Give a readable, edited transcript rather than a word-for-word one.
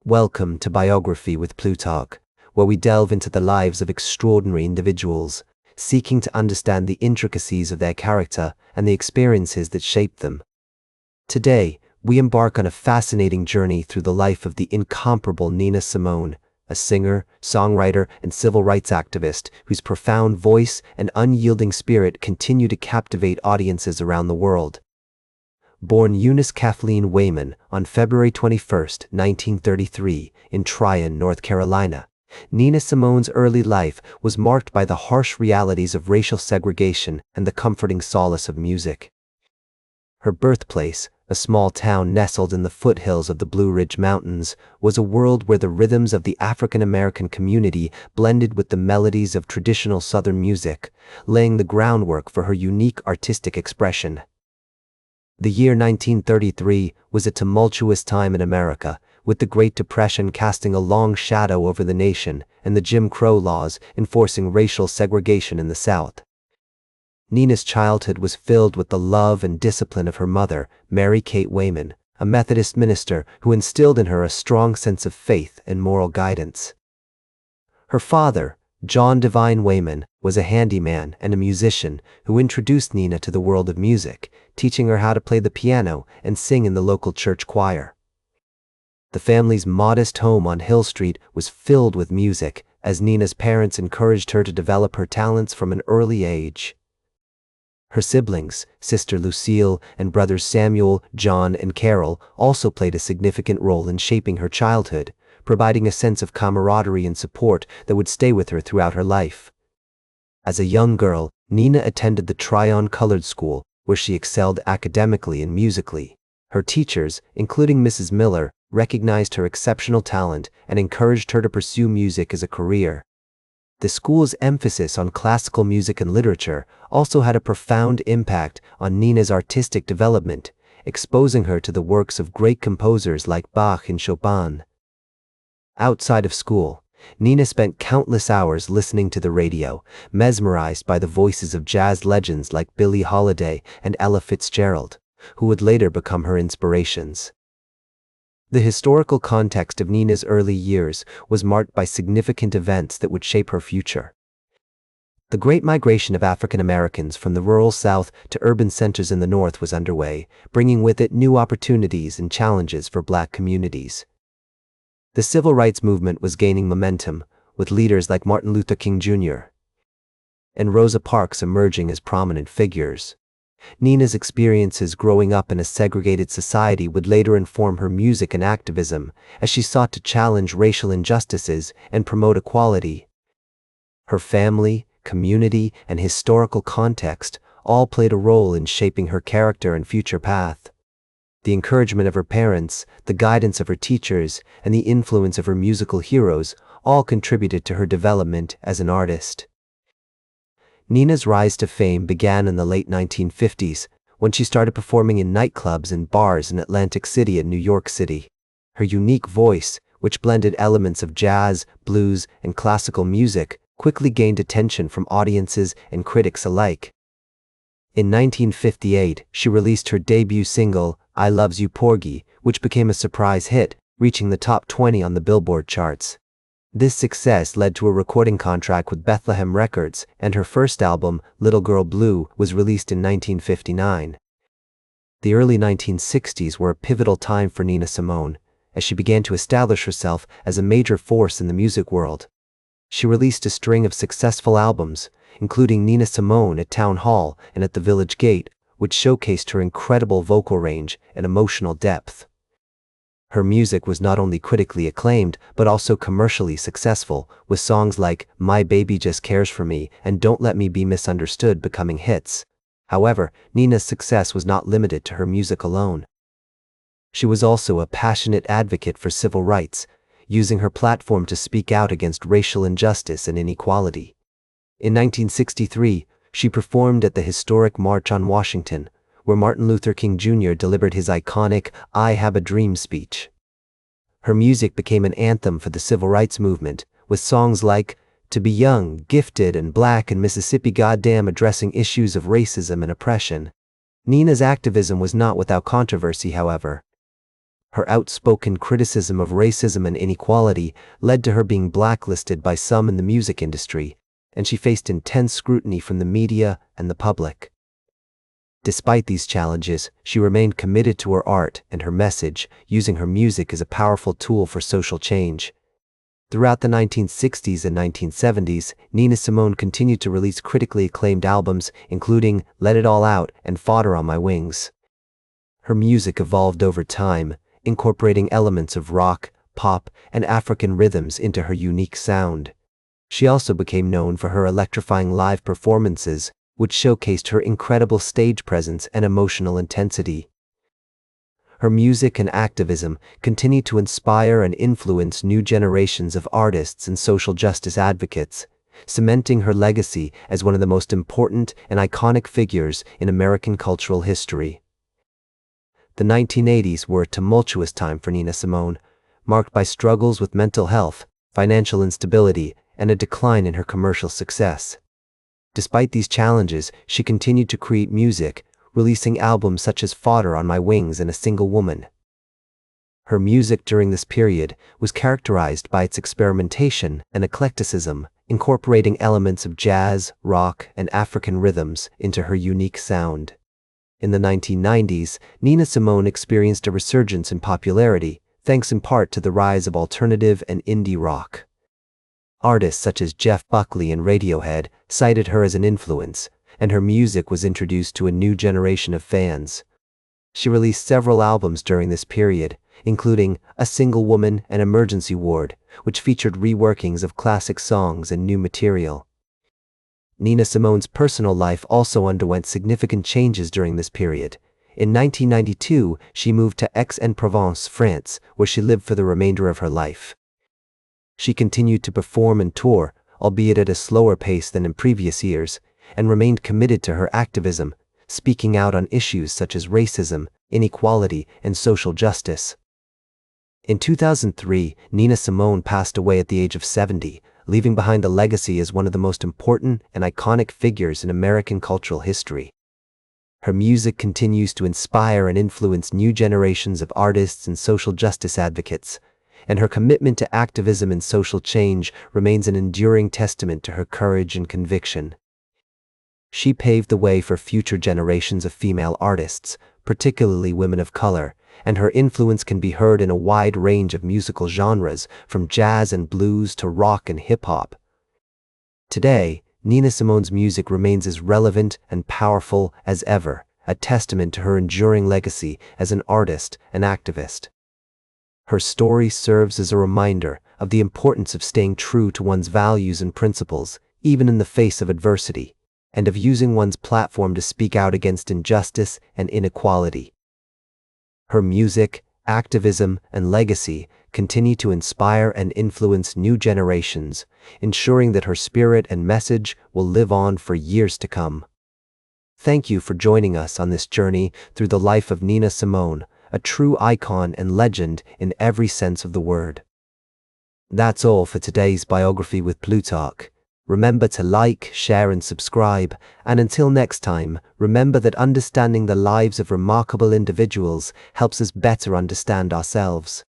Welcome to Biography with Plutarch, where we delve into the lives of extraordinary individuals, seeking to understand the intricacies of their character and the experiences that shaped them. Today, we embark on a fascinating journey through the life of the incomparable Nina Simone, a singer, songwriter, and civil rights activist whose profound voice and unyielding spirit continue to captivate audiences around the world. Born Eunice Kathleen Wayman on February 21, 1933, in Tryon, North Carolina, Nina Simone's early life was marked by the harsh realities of racial segregation and the comforting solace of music. Her birthplace, a small town nestled in the foothills of the Blue Ridge Mountains, was a world where the rhythms of the African American community blended with the melodies of traditional Southern music, laying the groundwork for her unique artistic expression. The year 1933 was a tumultuous time in America, with the Great Depression casting a long shadow over the nation and the Jim Crow laws enforcing racial segregation in the South. Nina's childhood was filled with the love and discipline of her mother, Mary Kate Wayman, a Methodist minister who instilled in her a strong sense of faith and moral guidance. Her father, John Divine Wayman, was a handyman and a musician who introduced Nina to the world of music, teaching her how to play the piano and sing in the local church choir. The family's modest home on Hill Street was filled with music, as Nina's parents encouraged her to develop her talents from an early age. Her siblings, sister Lucille and brothers Samuel, John, and Carol, also played a significant role in shaping her childhood, providing a sense of camaraderie and support that would stay with her throughout her life. As a young girl, Nina attended the Tryon Colored School, where she excelled academically and musically. Her teachers, including Mrs. Miller, recognized her exceptional talent and encouraged her to pursue music as a career. The school's emphasis on classical music and literature also had a profound impact on Nina's artistic development, exposing her to the works of great composers like Bach and Chopin. Outside of school, Nina spent countless hours listening to the radio, mesmerized by the voices of jazz legends like Billie Holiday and Ella Fitzgerald, who would later become her inspirations. The historical context of Nina's early years was marked by significant events that would shape her future. The Great Migration of African Americans from the rural South to urban centers in the North was underway, bringing with it new opportunities and challenges for Black communities. The civil rights movement was gaining momentum, with leaders like Martin Luther King Jr. and Rosa Parks emerging as prominent figures. Nina's experiences growing up in a segregated society would later inform her music and activism, as she sought to challenge racial injustices and promote equality. Her family, community, and historical context all played a role in shaping her character and future path. The encouragement of her parents, the guidance of her teachers, and the influence of her musical heroes all contributed to her development as an artist. Nina's rise to fame began in the late 1950s, when she started performing in nightclubs and bars in Atlantic City and New York City. Her unique voice, which blended elements of jazz, blues, and classical music, quickly gained attention from audiences and critics alike. In 1958, she released her debut single, I Loves You Porgy, which became a surprise hit, reaching the top 20 on the Billboard charts. This success led to a recording contract with Bethlehem Records, and her first album, Little Girl Blue, was released in 1959. The early 1960s were a pivotal time for Nina Simone, as she began to establish herself as a major force in the music world. She released a string of successful albums, including Nina Simone at Town Hall and at the Village Gate, which showcased her incredible vocal range and emotional depth. Her music was not only critically acclaimed, but also commercially successful, with songs like My Baby Just Cares for Me and Don't Let Me Be Misunderstood becoming hits. However, Nina's success was not limited to her music alone. She was also a passionate advocate for civil rights, using her platform to speak out against racial injustice and inequality. In 1963, she performed at the historic March on Washington, where Martin Luther King Jr. delivered his iconic I Have a Dream speech. Her music became an anthem for the civil rights movement, with songs like To Be Young, Gifted, and Black in Mississippi Goddamn addressing issues of racism and oppression. Nina's activism was not without controversy, however. Her outspoken criticism of racism and inequality led to her being blacklisted by some in the music industry, and she faced intense scrutiny from the media and the public. Despite these challenges, she remained committed to her art and her message, using her music as a powerful tool for social change. Throughout the 1960s and 1970s, Nina Simone continued to release critically acclaimed albums, including Let It All Out and Fodder on My Wings. Her music evolved over time, incorporating elements of rock, pop, and African rhythms into her unique sound. She also became known for her electrifying live performances, which showcased her incredible stage presence and emotional intensity. Her music and activism continue to inspire and influence new generations of artists and social justice advocates, cementing her legacy as one of the most important and iconic figures in American cultural history. The 1980s were a tumultuous time for Nina Simone, marked by struggles with mental health, financial instability, and a decline in her commercial success. Despite these challenges, she continued to create music, releasing albums such as Fodder on My Wings and A Single Woman. Her music during this period was characterized by its experimentation and eclecticism, incorporating elements of jazz, rock, and African rhythms into her unique sound. In the 1990s, Nina Simone experienced a resurgence in popularity, thanks in part to the rise of alternative and indie rock. Artists such as Jeff Buckley and Radiohead cited her as an influence, and her music was introduced to a new generation of fans. She released several albums during this period, including A Single Woman and Emergency Ward, which featured reworkings of classic songs and new material. Nina Simone's personal life also underwent significant changes during this period. In 1992, she moved to Aix-en-Provence, France, where she lived for the remainder of her life. She continued to perform and tour, albeit at a slower pace than in previous years, and remained committed to her activism, speaking out on issues such as racism, inequality, and social justice. In 2003, Nina Simone passed away at the age of 70, leaving behind a legacy as one of the most important and iconic figures in American cultural history. Her music continues to inspire and influence new generations of artists and social justice advocates, and her commitment to activism and social change remains an enduring testament to her courage and conviction. She paved the way for future generations of female artists, particularly women of color, and her influence can be heard in a wide range of musical genres, from jazz and blues to rock and hip-hop. Today, Nina Simone's music remains as relevant and powerful as ever, a testament to her enduring legacy as an artist and activist. Her story serves as a reminder of the importance of staying true to one's values and principles, even in the face of adversity, and of using one's platform to speak out against injustice and inequality. Her music, activism, and legacy continue to inspire and influence new generations, ensuring that her spirit and message will live on for years to come. Thank you for joining us on this journey through the life of Nina Simone, a true icon and legend in every sense of the word. That's all for today's biography with Plutarch. Remember to like, share, and subscribe, and until next time, remember that understanding the lives of remarkable individuals helps us better understand ourselves.